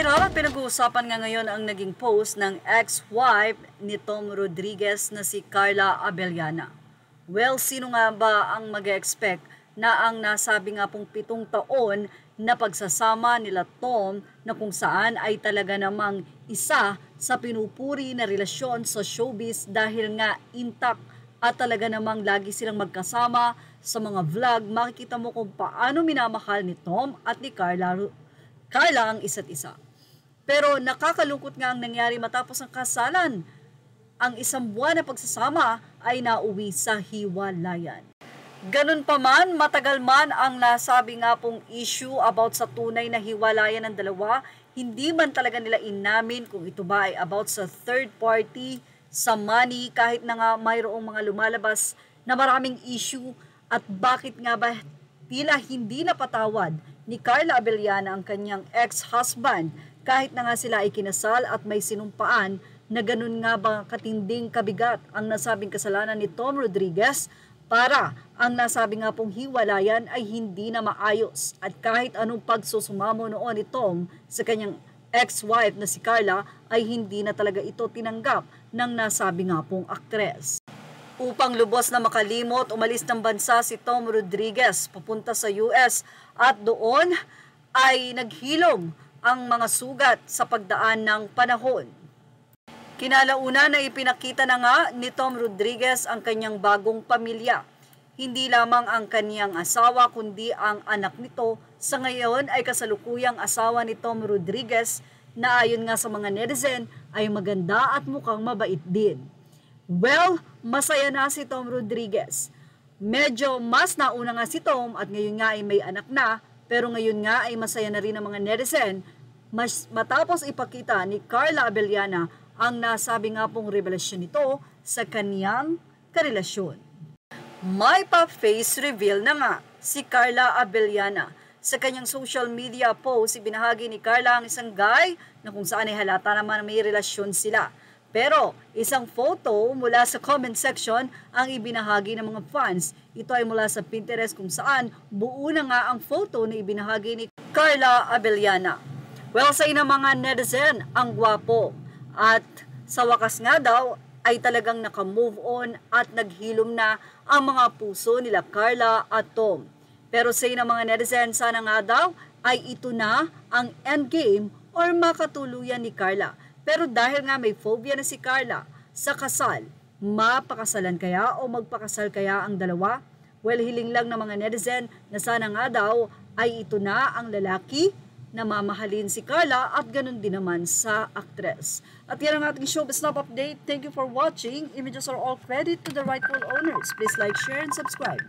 Viral at pinag-uusapan nga ngayon ang naging post ng ex-wife ni Tom Rodriguez na si Carla Abellana. Well, sino nga ba ang mag-expect na ang nasabi nga pong 7 taon na pagsasama nila Tom na kung saan ay talaga namang isa sa pinupuri na relasyon sa showbiz dahil nga intact at talaga namang lagi silang magkasama sa mga vlog. Makikita mo kung paano minamahal ni Tom at ni Carla ang isa't isa. Pero nakakalungkot nga ang nangyari matapos ang kasalan. Ang 1 buwan na pagsasama ay nauwi sa hiwalayan. Ganun pa man, matagal man ang nasabi nga pong issue about sa tunay na hiwalayan ng dalawa, hindi man talaga nila inamin kung ito ba ay about sa third party, sa money, kahit na nga mayroong mga lumalabas na maraming issue at bakit nga ba tila hindi napatawad ni Carla Abellana ang kanyang ex-husband kahit na nga sila ay kinasal at may sinumpaan na ganun nga ba katinding kabigat ang nasabing kasalanan ni Tom Rodriguez para ang nasabi nga pong hiwalayan ay hindi na maayos at kahit anong pagsusumamo noon ni Tom sa kanyang ex-wife na si Carla ay hindi na talaga ito tinanggap ng nasabi nga pong aktres. Upang lubos na makalimot, umalis ng bansa si Tom Rodriguez papunta sa US at doon ay naghilom ang mga sugat sa pagdaan ng panahon. Kinalauna na ipinakita na nga ni Tom Rodriguez ang kanyang bagong pamilya. Hindi lamang ang kanyang asawa kundi ang anak nito sa ngayon ay kasalukuyang asawa ni Tom Rodriguez na ayon nga sa mga netizen ay maganda at mukhang mabait din. Well, masaya na si Tom Rodriguez. Medyo mas nauna nga si Tom at ngayon nga ay may anak na, pero ngayon nga ay masaya na rin ang mga netizen matapos ipakita ni Carla Abellana ang nasabi nga pong revelasyon nito sa kaniyang karelasyon. May pa-face reveal na nga si Carla Abellana. Sa kanyang social media post, ibinahagi ni Carla ang isang guy na kung saan ay halata naman may relasyon sila. Pero isang photo mula sa comment section ang ibinahagi ng mga fans. Ito ay mula sa Pinterest kung saan buo na nga ang photo na ibinahagi ni Carla Abellana. Well, sa inang mga netizen, ang gwapo. At sa wakas nga daw ay talagang naka-move on at naghilom na ang mga puso nila Carla at Tom. Pero sa inang mga netizen, sana nga daw ay ito na ang endgame or makatuluyan ni Carla. Pero dahil nga may phobia na si Carla sa kasal, mapakasalan kaya o magpakasal kaya ang dalawa? Well, hiling lang ng mga netizen na sana nga daw ay ito na ang lalaki na mamahalin si Carla at ganun din naman sa aktres. At yan ang ating showbiz snap update. Thank you for watching. Images are all credit to the rightful owners. Please like, share, and subscribe.